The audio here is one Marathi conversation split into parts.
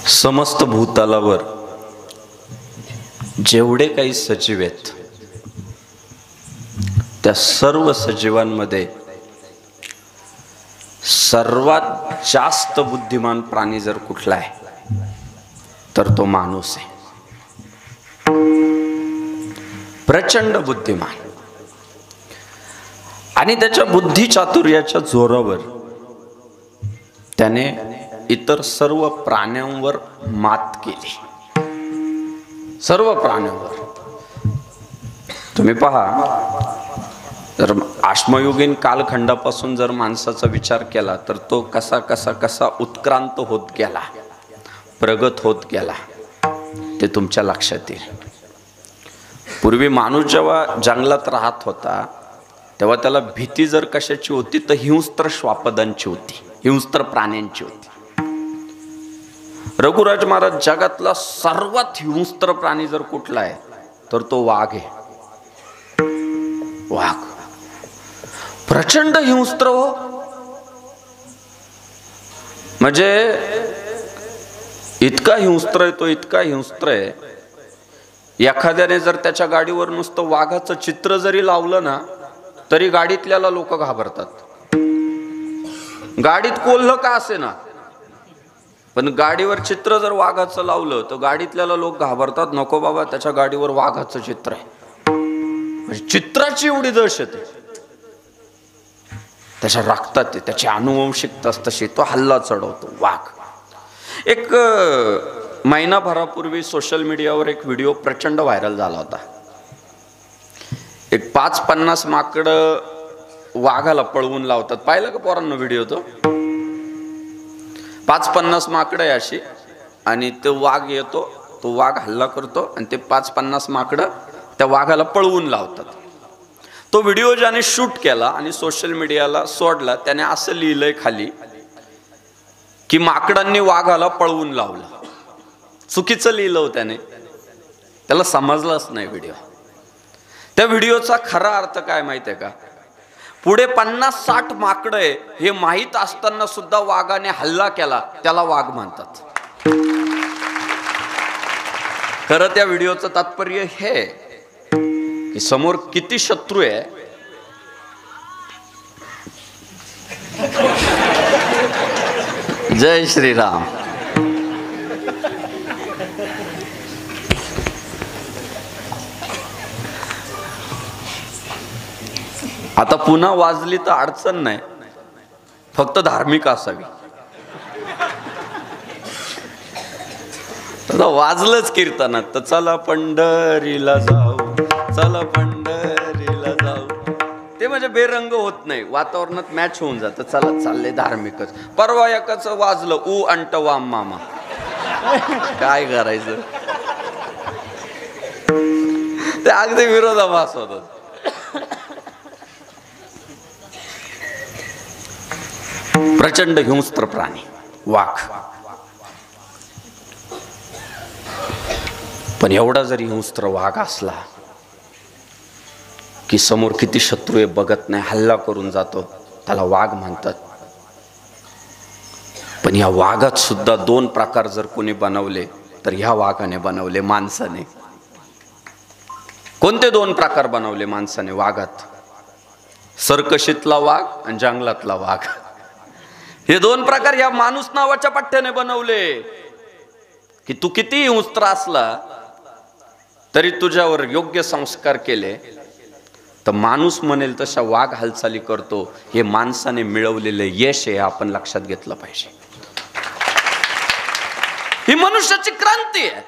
समस्त भूतलावर जेवढे काही सजीव आहेत त्या सर्व सजीवांमध्ये सर्वात जास्त बुद्धिमान प्राणी जर कुठला आहे तर तो माणूस आहे. प्रचंड बुद्धिमान. आणि त्याच्या बुद्धी चातुर्याच्या जोरावर त्याने इतर सर्व प्राण्यांवर मात केली. सर्व प्राण्यांवर तुम्ही पहा, जर अश्मयुगीन कालखंडापासून जर माणसाचा विचार केला तर तो कसा कसा कसा उत्क्रांत होत गेला, प्रगत होत गेला ते तुमच्या लक्षात येईल. पूर्वी माणूस जेव्हा जंगलात राहत होता तेव्हा त्याला भीती जर कशाची होती तर हिंस्त्र श्वापदांची होती, हिंस्त्र प्राण्यांची होती. रघुराज महाराज जगातला सर्वात हिंस्त्र प्राणी जर कुठला आहे तर तो वाघ आहे. वाघ प्रचंड हिंस्त्र हो. म्हणजे इतका हिंस्त्र आहे तो, इतका हिंस्त्र आहे. एखाद्याने जर त्याच्या गाडीवर नुसतं वाघाचं चित्र जरी लावलं ना तरी गाडीतल्याला लोक घाबरतात. गाडीत कोल्ह का असे ना, पण गाडीवर चित्र जर वाघाचं लावलं तर गाडीतल्याला लोक घाबरतात. नको बाबा, त्याच्या गाडीवर वाघाचं चित्र आहे. म्हणजे चित्राची एवढी दहशत आहे, त्याच्या रक्तात आहे, त्याची अनुवंशिकता तशी तो हल्ला चढवतो वाघ. एक महिनाभरापूर्वी सोशल मीडियावर एक व्हिडिओ प्रचंड व्हायरल झाला होता. एक 5-50 माकड वाघाला पळवून लावतात. पाहिलं का पोरांनो व्हिडिओ? तो 5-50 माकड आहे अशी, आणि तो वाघ येतो, तो वाघ हल्ला करतो आणि ते 5-50 माकड त्या वाघाला पळवून लावतात. तो व्हिडिओ ज्याने शूट केला आणि सोशल मीडियाला सोडला त्याने असं लिहिलंय खाली की माकडांनी वाघाला पळवून लावलं. चुकीचं लिहिलं त्याने, त्याला समजलंच नाही व्हिडिओ. त्या व्हिडिओचा खरा अर्थ काय माहितीये का? पुढे 50-60 माकडं आहे हे माहीत असताना सुद्धा वाघाने हल्ला केला, त्याला वाघ म्हणतात. खरं त्या व्हिडिओचं तात्पर्य हे की समोर किती शत्रू आहे, जय श्रीराम. आता पुन्हा वाजली तर अडचण नाही, फक्त धार्मिक असावी. वाजलंच कीर्तनात तर चला पंढरीला जाऊ, चला पंढरीला जाऊ, ते म्हणजे बेरंग होत नाही, वातावरणात मॅच होऊन जातं. चला चालले धार्मिकच. परवा एकाच वाजलं ऊ अंट वाम मामा, काय करायचं? ते अगदी विरोधाभास होत. प्रचंड हिंस्त्र प्राणी वाघ. पण एवढा जरी हिंस्त्र वाघ असला की समोर किती शत्रू आहे बघत नाही, हल्ला करून जातो, त्याला वाघ म्हणतात. पण या वाघात सुद्धा 2 प्रकार जर कोणी बनवले तर ह्या वाघाने बनवले, माणसाने. कोणते 2 प्रकार बनवले माणसाने वाघात? सर्कशीतला वाघ आणि जंगलातला वाघ. हे 2 प्रकार या माणूस नावाच्या पठ्ठ्याने बनवले की तू किती हिंस्त्र असला तरी तुझ्यावर योग्य संस्कार केले तर माणूस म्हणेल तशा वाघ हालचाली करतो. हे माणसाने मिळवलेले यश आहे, आपण लक्षात घेतलं पाहिजे. ही मनुष्याची क्रांती आहे.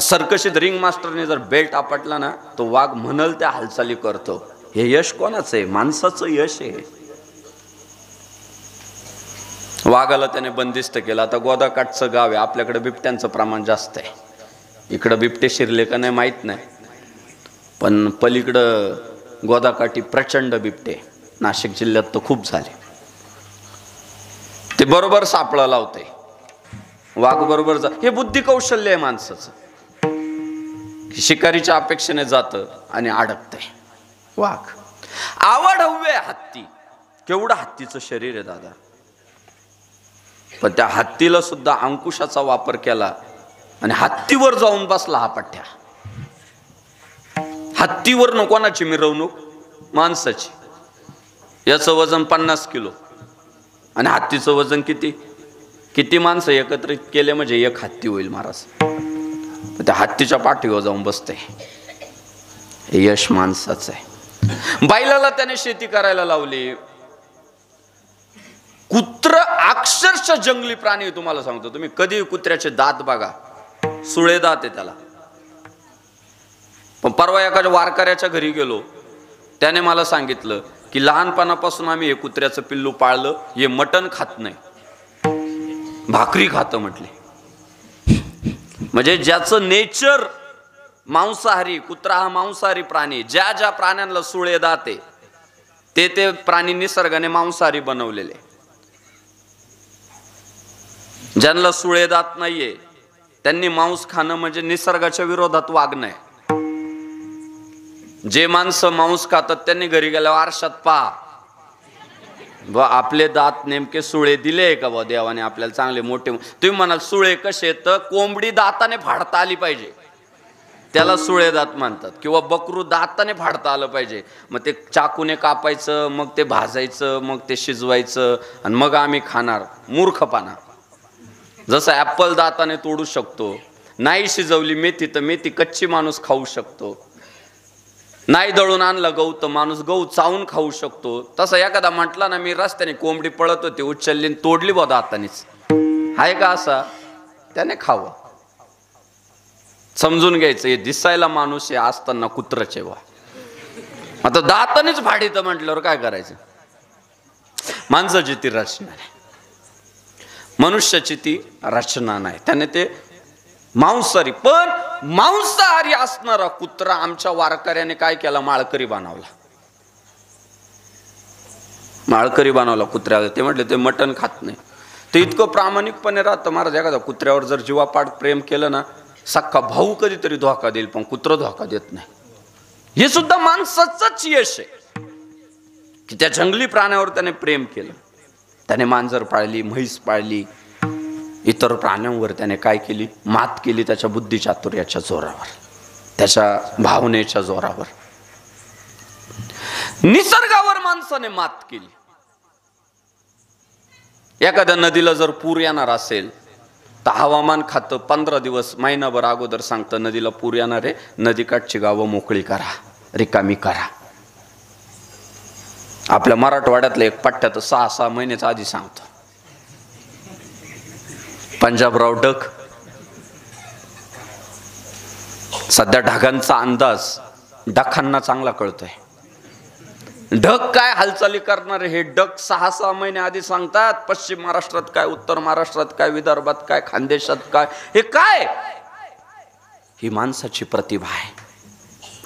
सर्कशीत रिंग मास्टरने जर बेल्ट आपटला ना तो वाघ म्हणल त्या हालचाली करतो. हे यश कोणाचं आहे? माणसाचं यश आहे. वाघाला त्याने बंदिस्त केलं. आता गोदाकाठचं गाव आहे, आपल्याकडे बिबट्यांचं प्रमाण जास्त आहे. इकडं बिबटे शिरले का नाही माहीत नाही, पण पलीकडं गोदाकाठी प्रचंड बिबटे, नाशिक जिल्ह्यात तर खूप झाले. ते बरोबर सापळा लावते, वाघ बरोबर हे बुद्धी कौशल्य आहे माणसाचं. शिकारीच्या अपेक्षेने जातं आणि अडकतंय वाघ. आवड हव्य हत्ती. केवढं हत्तीचं शरीर आहे दादा. पण त्या हत्तीला सुद्धा अंकुशाचा वापर केला आणि हत्तीवर जाऊन बसला हा पठ्ठ्या. हत्तीवर न कोणाची मिरवणूक? माणसाची. याचं वजन 50 किलो आणि हत्तीचं वजन किती? किती माणसं एकत्रित केले म्हणजे एक हत्ती होईल महाराज. त्या हत्तीच्या पाठीवर जाऊन बसते. हे यश माणसाचं आहे. बैलाला त्याने शेती करायला लावली. कुत्र अक्षरशः जंगली प्राणी. तुम्हाला सांगतो, तुम्ही कधी कुत्र्याचे दात बघा, सुळे दात आहे त्याला. पण परवा एखाद्या वारकऱ्याच्या घरी गेलो, त्याने मला सांगितलं की लहानपणापासून आम्ही हे कुत्र्याचं पिल्लू पाळलं, हे मटण खात नाही, भाकरी खातं म्हटले. म्हणजे ज्याचं नेचर मांसाहारी, कुत्रा हा मांसाहारी प्राणी. ज्या ज्या प्राण्यांना सुळे दात आहे ते प्राणी निसर्गाने मांसाहारी बनवलेले. ज्यांना सुळे दात नाहीये त्यांनी मांस खाणं म्हणजे निसर्गाच्या विरोधात वागणं आहे. जे माणसं मांस खातात त्यांनी घरी गेल्यावर आरशात पहा, आपले दात नेमके सुळे दिले का बा देवाने आपल्याला चांगले मोठे. तुम्ही म्हणाल सुळे कसे? तर कोंबडी दाताने फाडता आली पाहिजे, त्याला सुळे दात म्हणतात. किंवा बकरू दाताने फाडता आलं पाहिजे. मग ते चाकूने कापायचं, मग ते भाजायचं, मग ते शिजवायचं आणि मग आम्ही खाणार. मूर्खपणा. जसं ॲपल दाताने तोडू शकतो, नाही शिजवली मेथी तर मेथी कच्ची माणूस खाऊ शकतो, नाही दळून आणलं गहू तर माणूस गहू चावून खाऊ शकतो. तसं एखादा म्हटला ना, मी रस्त्याने कोंबडी पळत होती, उचलली तोडली बा दातानेच, आहे का असा? त्याने खावं. समजून घ्यायचं हे दिसायला माणूस आहे, असताना कुत्रचे वा. आता दातानेच फाडीत म्हटल्यावर काय करायचं? माणसाची ती रचना नाही, मनुष्याची ती रचना नाही. त्याने ते मांसाहारी. पण मांसाहारी असणारा कुत्रा आमच्या वारकऱ्याने काय केला? माळकरी बनवला. माळकरी बनवला कुत्र्याला. ते म्हटले ते मटण खात नाही. ते इतकं प्रामाणिकपणे राहतं महाराज. एखादा कुत्र्यावर जर जीवापाड प्रेम केलं ना, सख्खा भाऊ कधीतरी धोका देईल पण कुत्र धोका देत नाही. हे सुद्धा माणसाचंच यश आहे की त्या जंगली प्राण्यावर त्याने प्रेम केलं. त्याने मांजर पाळली, म्हैस पाळली, इतर प्राण्यांवर त्याने काय केली? मात केली. त्याच्या बुद्धिचातुर्याच्या जोरावर, त्याच्या भावनेच्या जोरावर, निसर्गावर माणसाने मात केली. एखाद्या नदीला जर पूर येणार असेल तर हवामान खातं 15 दिवस, महिनाभर अगोदर सांगतं नदीला पूर येणार आहे, नदीकाठची गावं मोकळी करा, रिकामी करा. आपल्या मराठवाड्यातलं एक पट्ट्या तर 6-6 महिन्याच्या आधी सांगतो. पंजाबराव डक. सध्या ढगांचा अंदाज डकांना चांगला कळतोय. ढग काय हालचाली करणारे हे ढग 6-6 महिने आधी सांगतात. पश्चिम महाराष्ट्रात काय, उत्तर महाराष्ट्रात काय, विदर्भात काय, खानदेशात काय. हे काय? ही माणसाची प्रतिभा आहे,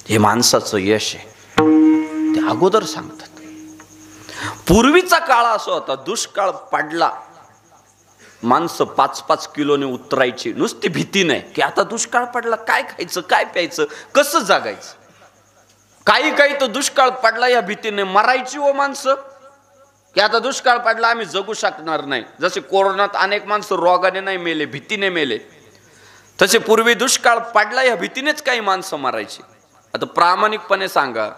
हे माणसाचं यश आहे. ते अगोदर सांगतात. पूर्वीचा काळ असा होता, दुष्काळ पडला, माणसं 5-5 किलोने उतरायची. नुसती भीती नाही की आता दुष्काळ पडला, काय खायचं, काय प्यायचं, कसं जगायचं. काही तर दुष्काळ पडला या भीतीने मरायची हो माणसं, की आता दुष्काळ पडला आम्ही जगू शकणार नाही. जसे कोरोनात अनेक माणसं रोगाने नाही मेले, भीतीने मेले, तसे पूर्वी दुष्काळ पडला या भीतीनेच काही माणसं मरायची. आता प्रामाणिकपणे सांगा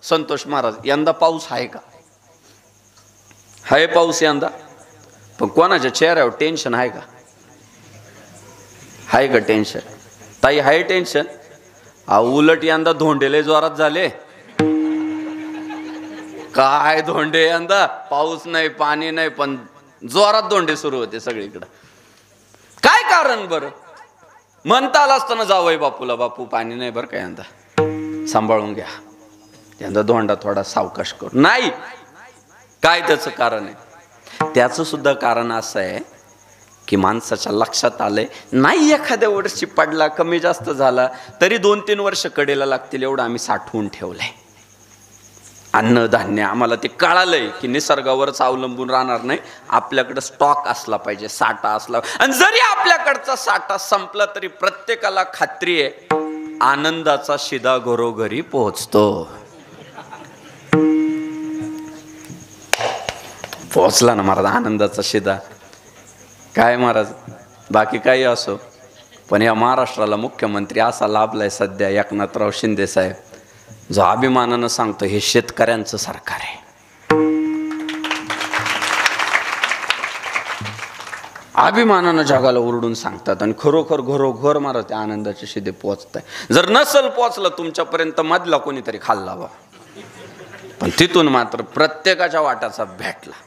संतोष महाराज, यंदा पाऊस आहे का? आहे पाऊस यंदा? पण कोणाच्या चेहऱ्यावर टेन्शन आहे का? आहे का टेन्शन? ताई आहे टेन्शन? उलट यंदा धोंडेले जोरात झाले. काय धोंडे यंदा? पाऊस नाही, पाणी नाही, पण जोरात धोंडे सुरू होते सगळीकडे. काय कारण बरं? म्हणता आलं असताना जावई बापूला, बापू पाणी नाही बरं का यंदा, सांभाळून घ्या, यंदा धोंडा थोडा सावकाश करू. नाही. काय त्याचं कारण आहे? त्याचं सुद्धा कारण असं आहे की माणसाच्या लक्षात आलंय नाही एखाद्या वर्षी पडला, कमी जास्त झाला तरी 2-3 वर्ष कडेला लागतील एवढं आम्ही साठवून ठेवलंय. अन्नधान्य आम्हाला ते कळालंय की निसर्गावरच अवलंबून राहणार नाही, आपल्याकडे स्टॉक असला पाहिजे, साठा असला. आणि जरी आपल्याकडचा साठा संपला तरी प्रत्येकाला खात्री आहे आनंदाचा शिदा घरोघरी पोहोचतो. पोहोचला ना महाराज आनंदाचा शिदा. काय महाराज, बाकी काही असो, पण या महाराष्ट्राला मुख्यमंत्री असा लाभलाय सध्या एकनाथराव शिंदे साहेब, जो अभिमानानं सांगतो हे शेतकऱ्यांचं सरकार आहे. अभिमानानं जगाला ओरडून सांगतात आणि खरोखर घरोघर मारा त्या आनंदाचे शिदे पोहोचत आहे. जर नसल पोहोचलं तुमच्यापर्यंत मधला कोणीतरी खाल्ला बा, पण तिथून मात्र प्रत्येकाच्या वाट्याचा भेटला.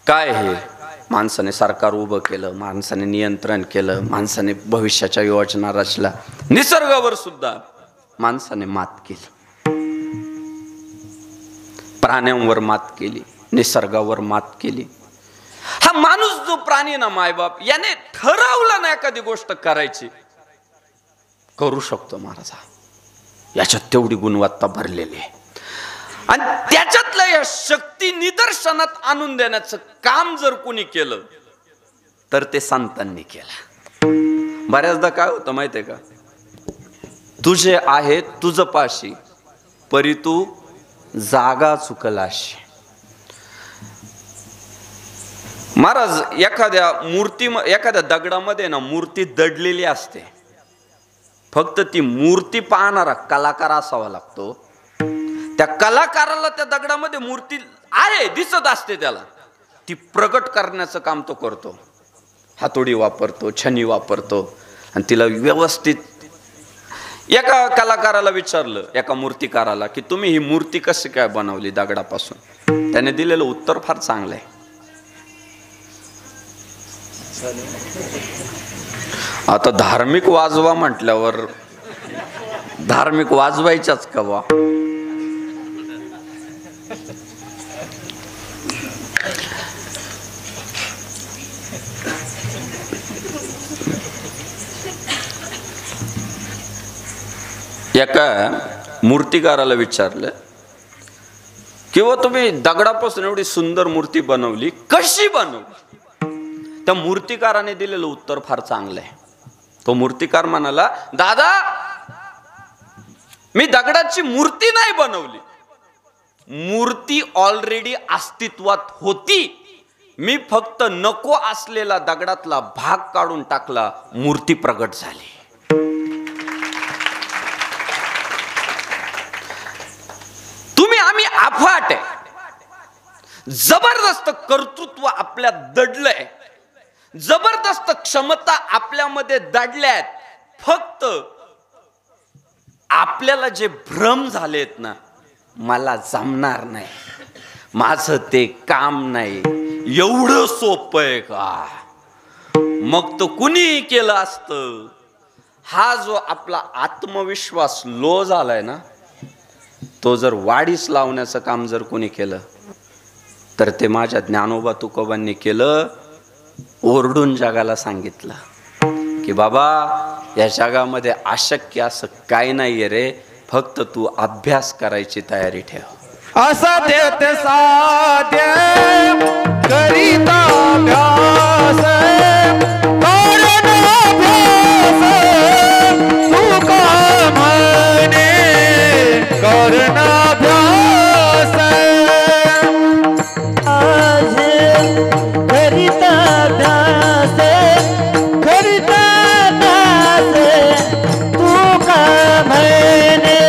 काय हे माणसाने सरकार उभं केलं, माणसाने नियंत्रण केलं, माणसाने भविष्याच्या योजना रचल्या, निसर्गावर सुद्धा माणसाने मात केली, प्राण्यांवर मात केली, निसर्गावर मात केली. हा माणूस जो प्राणी ना, मायबाप याने ठरवलं ना एखादी गोष्ट करायची, करू शकतो महाराज. याच्यात तेवढी गुणवत्ता भरलेली आहे आणि त्याच्यातल्या या शक्ती निदर्शनात आणून देण्याचं काम जर कोणी केलं तर ते संतांनी केलं. बऱ्याचदा काय होतं माहितीये का, तुझे आहे तुझ पाशी परी तू जागा चुकलाशी. महाराज एखाद्या दगडामध्ये ना मूर्ती दडलेली असते, फक्त ती मूर्ती पाहणारा कलाकार असावा लागतो. त्या कलाकाराला त्या दगडामध्ये मूर्ती आहे दिसत असते, त्याला ती प्रगट करण्याचं काम तो करतो. हातोडी वापरतो, छनी वापरतो आणि तिला व्यवस्थित. एका कलाकाराला विचारलं, एका मूर्तिकाराला, की तुम्ही ही मूर्ती कशी काय बनवली दगडापासून? त्याने दिलेलं उत्तर फार चांगलं आहे. आता धार्मिक वाजवा म्हटल्यावर धार्मिक वाजवायच्याच का वा? एका मूर्तिकाराला विचारलं, किंवा तुम्ही दगडापासून एवढी सुंदर मूर्ती बनवली, कशी बनवली? त्या मूर्तिकाराने दिलेलं उत्तर फार चांगलं आहे. तो मूर्तिकार म्हणाला, दादा मी दगडाची मूर्ती नाही बनवली, मूर्ती ऑलरेडी अस्तित्वात होती, मी फक्त नको असलेला दगडातला भाग काढून टाकला, मूर्ती प्रगट झाली. तुम्ही आम्ही अफाट आहे, जबरदस्त कर्तृत्व आपल्यात दडलंय, जबरदस्त क्षमता आपल्यामध्ये दडल्यात, फक्त आपल्याला जे भ्रम झालेत ना, मला जमणार नाही, माझं ते काम नाही, एवढं सोपं आहे का? मग तो कुणी केलं असतं. हा जो आपला आत्मविश्वास लो झालाय ना, तो जर वाढीस लावण्याचं काम जर कोणी केलं तर ते माझ्या ज्ञानोबा तुकोबांनी केलं. ओरडून जगाला सांगितलं की बाबा या जगामध्ये अशक्य असं काही नाहीये रे, फक्त तू अभ्यास करायची तयारी ठेव. असाध्य ते साध्य करीता अभ्यास, कारण अभ्यास तू का म्हणे, कारण अभ्यास आज करीता अभ्यास, करीता अभ्यास तू का म्हणे,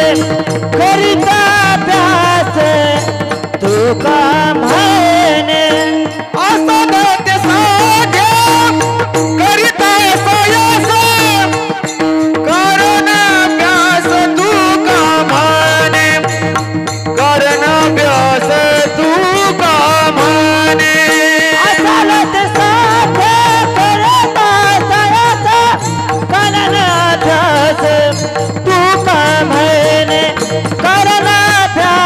करीता तू का म्हणे. असाध्य साध्य करीता यश, कारण अभ्यास तू का म्हणे, कारण अभ्यास तू का म्हणे. असाध्य साध्य करीता यश, कारण अभ्यास तू का म्हणे, कारण अभ्यास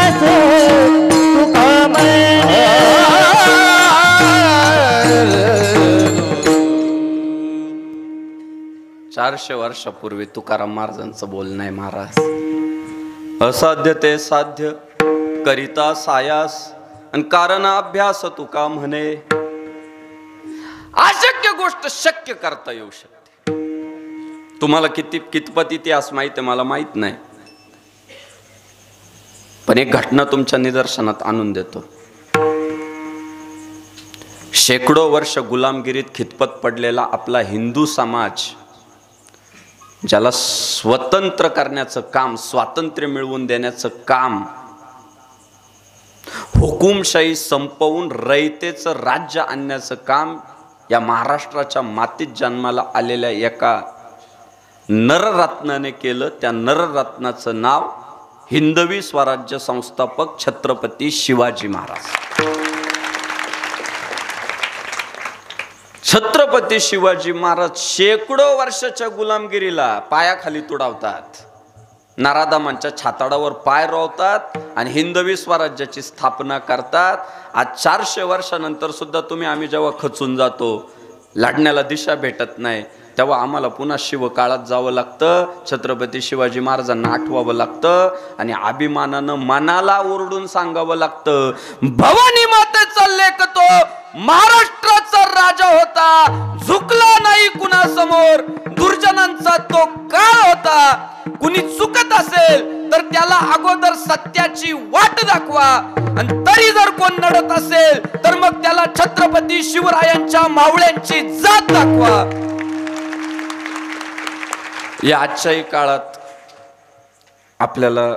400 वर्षापूर्वी तुकाराम महाराजांचं बोलणं आहे महाराज. असाध्य ते साध्य करिता सायास, आणि कारण अभ्यास तुका म्हणे. अशक्य गोष्ट शक्य करता येऊ शकते. तुम्हाला कितपत इतिहास माहिती आहे मला माहित नाही, पण एक घटना तुमच्या निदर्शनात आणून देतो. शेकडो वर्ष गुलामगिरीत खितपत पडलेला आपला हिंदू समाज, ज्याला स्वतंत्र करण्याचं काम, स्वातंत्र्य मिळवून देण्याचं काम, हुकुमशाही संपवून रयतेचं राज्य आणण्याचं काम या महाराष्ट्राच्या मातीत जन्माला आलेल्या एका नररत्नाने केलं. त्या नररत्नाचं नाव हिंदवी स्वराज्य संस्थापक छत्रपती शिवाजी महाराज. छत्रपती शिवाजी महाराज शेकडो वर्षाच्या गुलामगिरीला पायाखाली तुडावतात, नराधमांच्या छाताडावर पाय रोवतात आणि हिंदवी स्वराज्याची स्थापना करतात. आज 400 वर्षानंतर सुद्धा आम्ही जेव्हा खचून जातो, लढण्याला दिशा भेटत नाही, तेव्हा आम्हाला पुन्हा शिवकाळात जावं लागतं, छत्रपती शिवाजी महाराजांना आठवावं लागतं आणि अभिमानानं मनाला ओरडून सांगावं लागतं, भवानी मातेचा लेक तो महाराष्ट्राचा राजा होता, झुकला नाही कुणासमोर, दुर्जनांचा तो काळ होता. कुणी चुकत असेल तर त्याला अगोदर सत्याची वाट दाखवा आणि तरी जर कोण नडत असेल तर मग त्याला छत्रपती शिवरायांच्या मावळ्यांची जात दाखवा. या आजच्याही काळात आपल्याला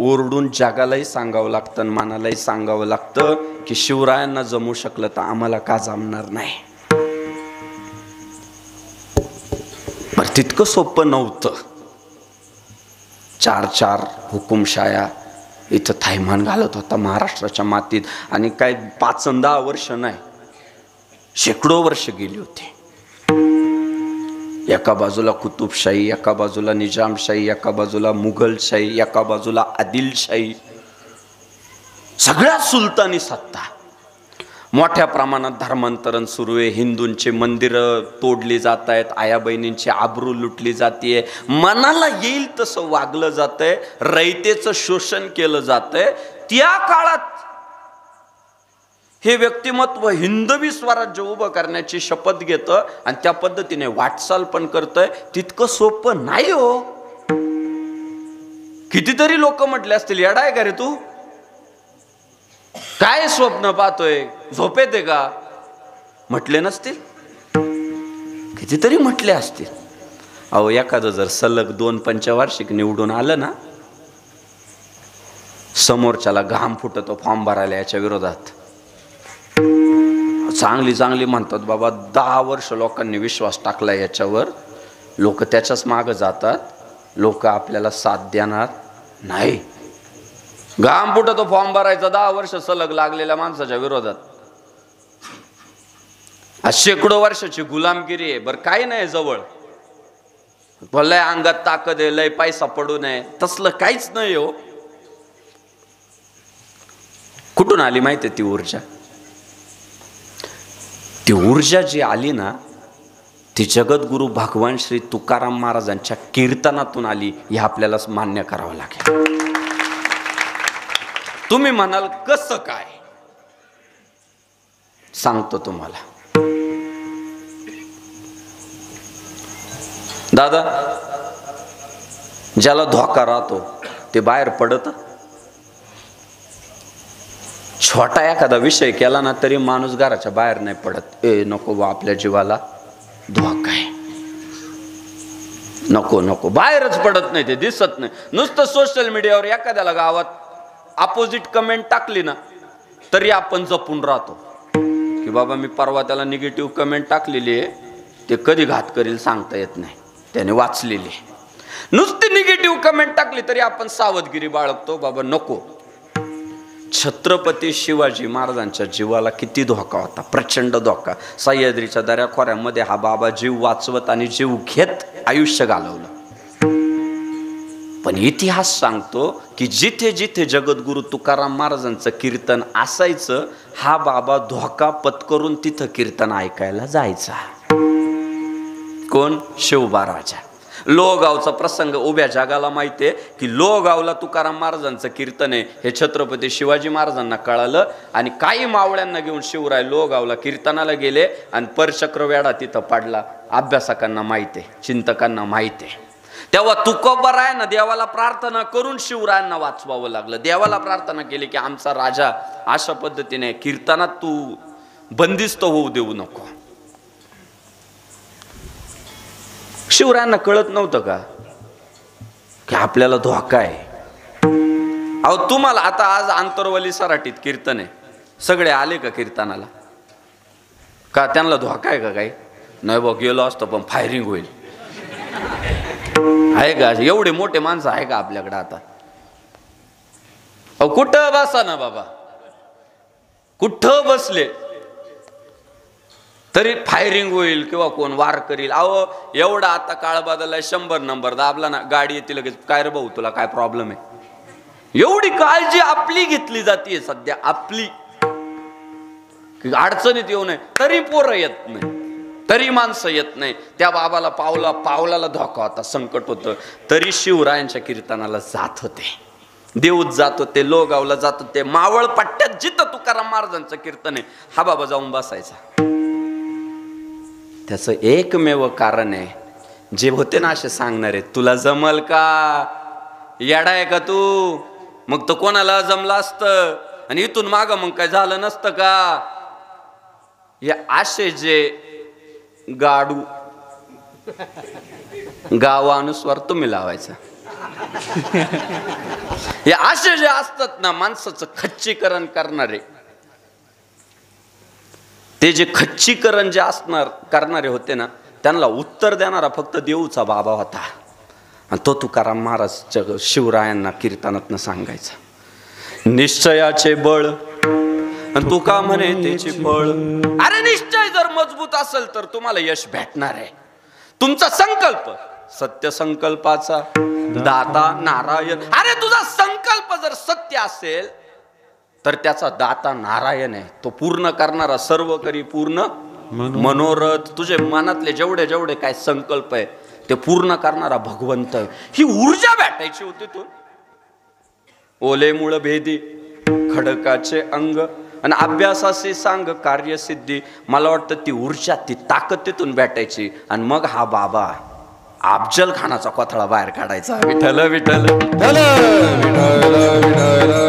ओरडून जगालाही सांगावं लागतं आणि मनालाही सांगावं लागतं की शिवरायांना जमू शकलं तर आम्हाला का जमणार नाही. बरं, तितकं सोपं नव्हतं. 4 हुकुमशाया इथं थैमान घालत होता महाराष्ट्राच्या मातीत आणि काय 5-10 वर्ष नाही, शेकडो वर्ष गेली होती. एका बाजूला कुतुबशाही, एका बाजूला निजामशाही, एका बाजूला मुघलशाही, एका बाजूला आदिलशाही, सगळ्या सुलतानी सत्ता. मोठ्या प्रमाणात धर्मांतरण सुरू आहे, हिंदूंचे मंदिरं तोडली जात आहेत, आया बहिणींची आबरू लुटली जाते, मनाला येईल तसं वागलं जातंय, रयतेचं शोषण केलं जातंय. त्या काळात हे व्यक्तिमत्व हिंदवी स्वराज्य उभं करण्याची शपथ घेतं आणि त्या पद्धतीने वाटचाल पण करतंय. तितकं सोपं नाही हो. कितीतरी लोक म्हटले असतील, येडा आहे का रे तू, काय स्वप्न पाहतोय, झोपेत आहे का, म्हटले नसतील, कितीतरी म्हटले असतील. अहो, एखादं जर सलग 2 पंचवार्षिक निवडून आलं ना, समोरच्याला घाम फुटतो फॉर्म भरायला याच्या विरोधात. चांगली म्हणतात बाबा, 10 वर्ष लोकांनी विश्वास टाकला याच्यावर, लोक त्याच्याच मागे जातात, लोक आपल्याला साथ देणार नाही. घाम फुटतो फॉर्म भरायचा 10 वर्ष सलग लागलेल्या माणसाच्या विरोधात. आज शेकडो वर्षाची गुलामगिरी आहे. बरं, काही नाही जवळ, लय अंगात ताकद आहे, लय पैसा पडू नये, तसलं काहीच नाही हो. कुठून आली माहिती ती ऊर्जा? ती ऊर्जा जी आली ना, ती जगद्गुरु भगवान श्री तुकाराम महाराजांच्या कीर्तनातून आली, हे आपल्याला मान्य करावं लागेल. तुम्ही म्हणाल कसं काय, सांगतो तुम्हाला. दादा, ज्याला धोका राहतो ते बाहेर पडत. छोटा एखादा विषय केला ना तरी माणूस घराच्या बाहेर नाही पडत. नको बा, आपल्या जीवाला धोका आहे, नको, बाहेरच पडत नाही, ते दिसत नाही. नुसतं सोशल मीडियावर एखाद्याला गावात अपोजिट कमेंट टाकली ना तरी आपण जपून राहतो की बाबा मी परवा त्याला निगेटिव्ह कमेंट टाकलेली आहे, ते कधी घात करेल सांगता येत नाही, त्याने वाचलेली. नुसती निगेटिव्ह कमेंट टाकली तरी आपण सावधगिरी बाळगतो, बाबा नको. छत्रपती शिवाजी महाराजांच्या जीवाला किती धोका होता, प्रचंड धोका. सह्याद्रीच्या दऱ्याखोऱ्यामध्ये हा बाबा जीव वाचवत आणि जीव घेत आयुष्य घालवलं. पण इतिहास सांगतो की जिथे जिथे जगद्गुरु तुकाराम महाराजांचं कीर्तन असायचं, हा बाबा धोका पत्करून तिथं कीर्तन ऐकायला जायचा. कोण? शिवबा राजा. लोहगावचा प्रसंग उभ्या जगाला माहिती आहे की लोहगावला तुकाराम महाराजांचं कीर्तन आहे हे छत्रपती शिवाजी महाराजांना कळालं आणि काही मावळ्यांना घेऊन शिवराय लोहगावला कीर्तनाला गेले आणि परचक्रवेढा तिथं पडला. अभ्यासकांना माहिती आहे, चिंतकांना माहिती आहे. तेव्हा तुकोबरायांना देवाला प्रार्थना करून शिवरायांना वाचवावं लागलं. देवाला प्रार्थना केली की आमचा राजा अशा पद्धतीने कीर्तनात तू बंदिस्त होऊ देऊ नको. शिवरायांना कळत नव्हतं का की आपल्याला धोका आहे? अहो तुम्हाला आता आज आंतरवली सराटीत कीर्तन आहे, सगळे आले का कीर्तनाला? का त्यांना धोका आहे का काही? नाही बघ, गेलो असतो पण फायरिंग होईल. आहे का एवढे मोठे माणसं आहे का आपल्याकडे आता? अहो कुठं बसा ना बाबा, कुठं बसले तरी फायरिंग होईल किंवा कोण वार करील. अहो एवढा आता काळ बदललाय, 100 नंबर दाबला ना गाडी येते लगेच. काय रे भाऊ तुला काय प्रॉब्लेम आहे? एवढी काळजी आपली घेतली जाते सध्या, आपली अडचणीत येऊ नये तरी पोरं येत नाही, तरी माणसं येत नाही. त्या बाबाला पावलाला धोका होता, संकट होतं, तरी शिवरायांच्या कीर्तनाला जात होते. देऊत जात होते, लोगावला जात होते, मावळ पट्ट्यात जिथं तुकाराम महाराजांचं कीर्तन आहे हा बाबा जाऊन बसायचा. त्याचं एकमेव कारण आहे, जे होते ना असे सांगणारे, तुला जमल का? येडा आहे का तू? मग तर कोणाला जमलं असतं आणि इथून माग मग काय झालं नसतं का? या असे जे गाडू गावानुसार तुम्ही लावायचा. या असे जे असतात ना माणसाचं खच्चीकरण करणारे, ते जे खच्चीकरण जे असणार करणारे होते ना, त्यांना उत्तर देणारा फक्त देऊचा बाबा होता. आणि तो तुकाराम महाराज शिवरायांना कीर्तनातनं सांगायचा, निश्चयाचे बळ आणि तुका म्हणे त्याची फळ. अरे निश्चय जर मजबूत असेल तर तुम्हाला यश भेटणार आहे. तुमचा संकल्प सत्य संकल्पाचा दाता नारायण. अरे तुझा संकल्प जर सत्य असेल तर त्याचा दाता नारायण आहे. तो पूर्ण करणारा, सर्व करी पूर्ण मनोरथ. तुझे मनातले जेवढे जेवढे काय संकल्प आहे ते पूर्ण करणारा भगवंत आहे. ही ऊर्जा भेटायची होती. तू ओले मुळ भेदी खडकाचे अंग आणि अभ्यासाचे सांग कार्यसिद्धी. मला वाटतं ती ऊर्जा, ती ताकद तिथून भेटायची. आणि मग हा बाबा अफजल खानाचा कोथळा बाहेर काढायचा. विठ्ठल विठ्ठल विठ्ठल विठ्ठल विठ्ठल